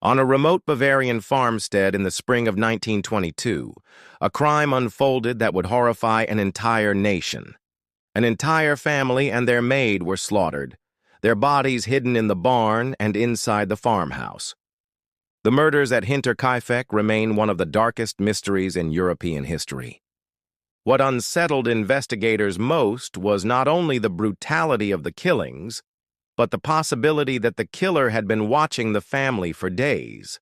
On a remote Bavarian farmstead in the spring of 1922, a crime unfolded that would horrify an entire nation. An entire family and their maid were slaughtered, their bodies hidden in the barn and inside the farmhouse. The murders at Hinterkaifeck remain one of the darkest mysteries in European history. What unsettled investigators most was not only the brutality of the killings, but the possibility that the killer had been watching the family for days.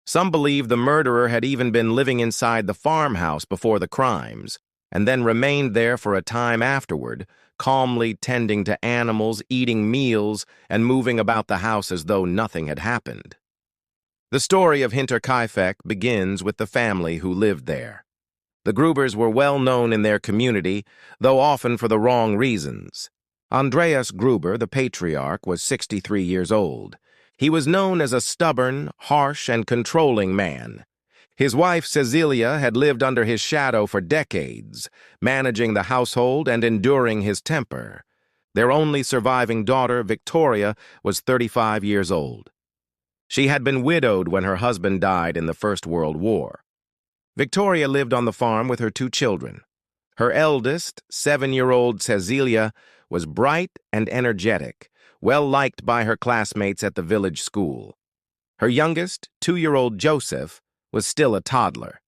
Some believe the murderer had even been living inside the farmhouse before the crimes, and then remained there for a time afterward, calmly tending to animals, eating meals, and moving about the house as though nothing had happened. The story of Hinterkaifeck begins with the family who lived there. The Grubers were well known in their community, though often for the wrong reasons. Andreas Gruber, the patriarch, was 63 years old. He was known as a stubborn, harsh, and controlling man. His wife, Cecilia, had lived under his shadow for decades, managing the household and enduring his temper. Their only surviving daughter, Victoria, was 35 years old. She had been widowed when her husband died in the First World War. Victoria lived on the farm with her two children. Her eldest, 7-year-old Cecilia, was bright and energetic, well-liked by her classmates at the village school. Her youngest, 2-year-old Joseph, was still a toddler.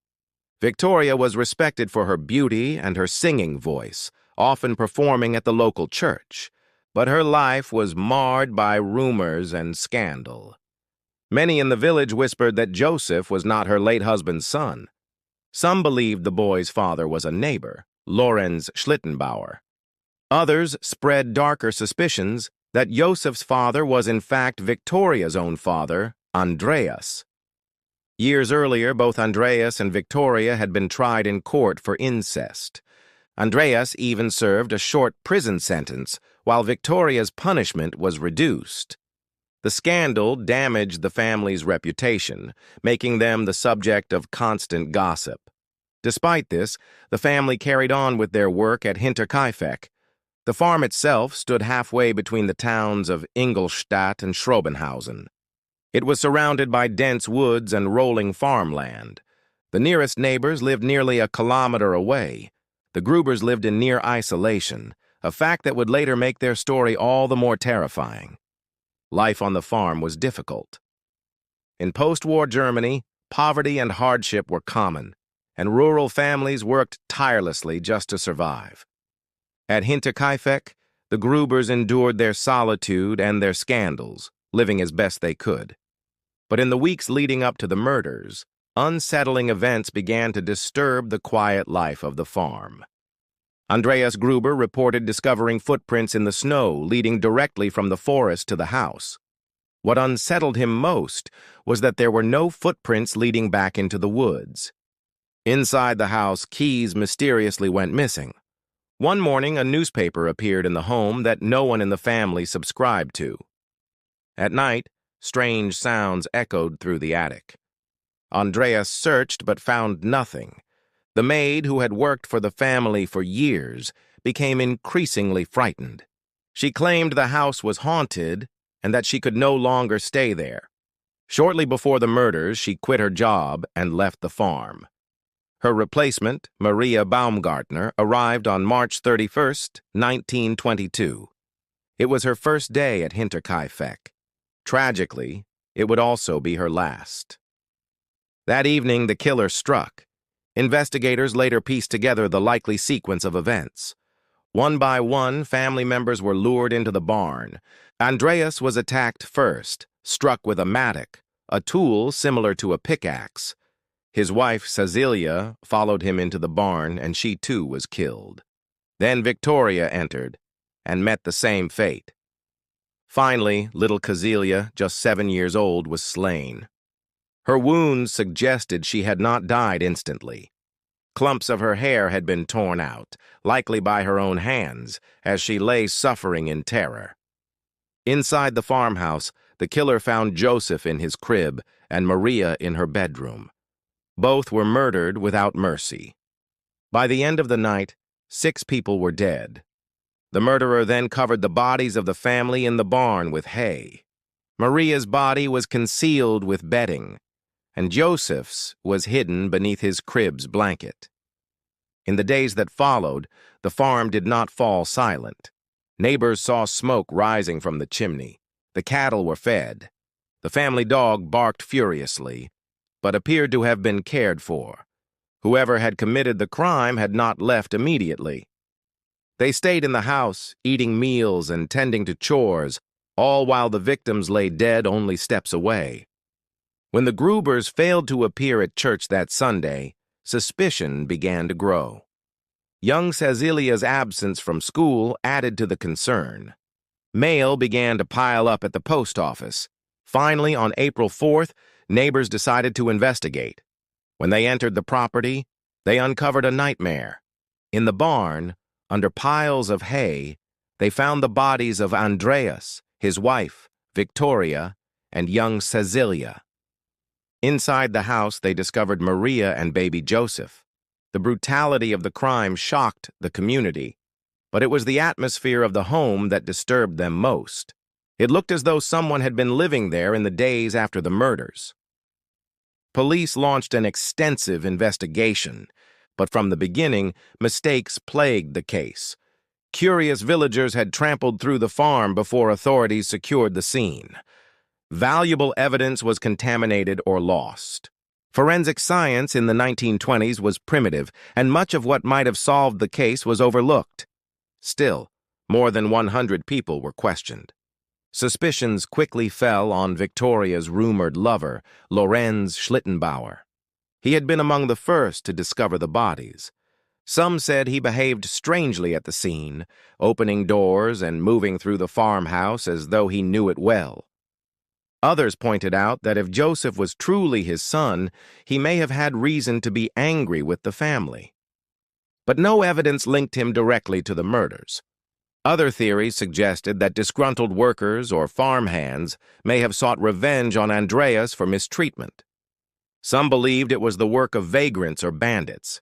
Victoria was respected for her beauty and her singing voice, often performing at the local church, but her life was marred by rumors and scandal. Many in the village whispered that Joseph was not her late husband's son. Some believed the boy's father was a neighbor, Lorenz Schlittenbauer. Others spread darker suspicions that Joseph's father was in fact Victoria's own father, Andreas. Years earlier, both Andreas and Victoria had been tried in court for incest. Andreas even served a short prison sentence, while Victoria's punishment was reduced. The scandal damaged the family's reputation, making them the subject of constant gossip. Despite this, the family carried on with their work at Hinterkaifeck. The farm itself stood halfway between the towns of Ingolstadt and Schrobenhausen. It was surrounded by dense woods and rolling farmland. The nearest neighbors lived nearly a kilometer away. The Grubers lived in near isolation, a fact that would later make their story all the more terrifying. Life on the farm was difficult. In post-war Germany, poverty and hardship were common, and rural families worked tirelessly just to survive. At Hinterkaifeck, the Grubers endured their solitude and their scandals, living as best they could. But in the weeks leading up to the murders, unsettling events began to disturb the quiet life of the farm. Andreas Gruber reported discovering footprints in the snow leading directly from the forest to the house. What unsettled him most was that there were no footprints leading back into the woods. Inside the house, keys mysteriously went missing. One morning, a newspaper appeared in the home that no one in the family subscribed to. At night, strange sounds echoed through the attic. Andreas searched but found nothing. The maid, who had worked for the family for years, became increasingly frightened. She claimed the house was haunted and that she could no longer stay there. Shortly before the murders, she quit her job and left the farm. Her replacement, Maria Baumgartner, arrived on March 31, 1922. It was her first day at Hinterkaifeck. Tragically, it would also be her last. That evening, the killer struck. Investigators later pieced together the likely sequence of events. One by one, family members were lured into the barn. Andreas was attacked first, struck with a mattock, a tool similar to a pickaxe. His wife, Cecilia, followed him into the barn, and she too was killed. Then Victoria entered and met the same fate. Finally, little Cecilia, just 7 years old, was slain. Her wounds suggested she had not died instantly. Clumps of her hair had been torn out, likely by her own hands, as she lay suffering in terror. Inside the farmhouse, the killer found Joseph in his crib and Maria in her bedroom. Both were murdered without mercy. By the end of the night, 6 people were dead. The murderer then covered the bodies of the family in the barn with hay. Maria's body was concealed with bedding, and Joseph's was hidden beneath his crib's blanket. In the days that followed, the farm did not fall silent. Neighbors saw smoke rising from the chimney. The cattle were fed. The family dog barked furiously, but appeared to have been cared for. Whoever had committed the crime had not left immediately. They stayed in the house, eating meals and tending to chores, all while the victims lay dead only steps away. When the Grubers failed to appear at church that Sunday, suspicion began to grow. Young Cecilia's absence from school added to the concern. Mail began to pile up at the post office. Finally, on April 4th, neighbors decided to investigate. When they entered the property, they uncovered a nightmare. In the barn, under piles of hay, they found the bodies of Andreas, his wife, Victoria, and young Cecilia. Inside the house, they discovered Maria and baby Joseph. The brutality of the crime shocked the community, but it was the atmosphere of the home that disturbed them most. It looked as though someone had been living there in the days after the murders. Police launched an extensive investigation, but from the beginning, mistakes plagued the case. Curious villagers had trampled through the farm before authorities secured the scene. Valuable evidence was contaminated or lost. Forensic science in the 1920s was primitive, and much of what might have solved the case was overlooked. Still, more than 100 people were questioned. Suspicions quickly fell on Victoria's rumored lover, Lorenz Schlittenbauer. He had been among the first to discover the bodies. Some said he behaved strangely at the scene, opening doors and moving through the farmhouse as though he knew it well. Others pointed out that if Joseph was truly his son, he may have had reason to be angry with the family. But no evidence linked him directly to the murders. Other theories suggested that disgruntled workers or farmhands may have sought revenge on Andreas for mistreatment. Some believed it was the work of vagrants or bandits.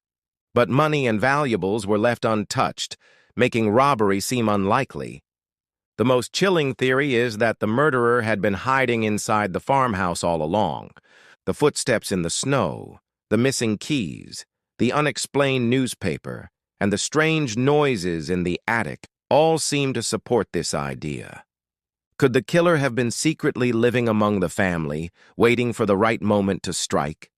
But money and valuables were left untouched, making robbery seem unlikely. The most chilling theory is that the murderer had been hiding inside the farmhouse all along. The footsteps in the snow, the missing keys, the unexplained newspaper, and the strange noises in the attic all seem to support this idea. Could the killer have been secretly living among the family, waiting for the right moment to strike?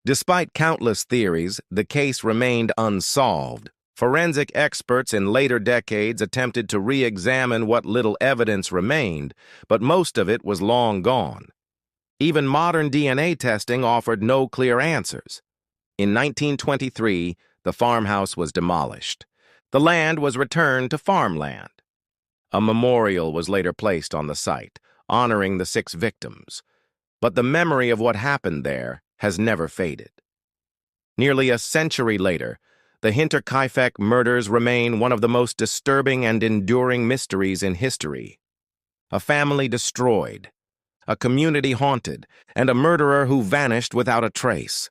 Despite countless theories, the case remained unsolved. Forensic experts in later decades attempted to re-examine what little evidence remained, but most of it was long gone. Even modern DNA testing offered no clear answers. In 1923, the farmhouse was demolished. The land was returned to farmland. A memorial was later placed on the site, honoring the 6 victims. But the memory of what happened there has never faded. Nearly a century later, the Hinterkaifeck murders remain one of the most disturbing and enduring mysteries in history. A family destroyed, a community haunted, and a murderer who vanished without a trace.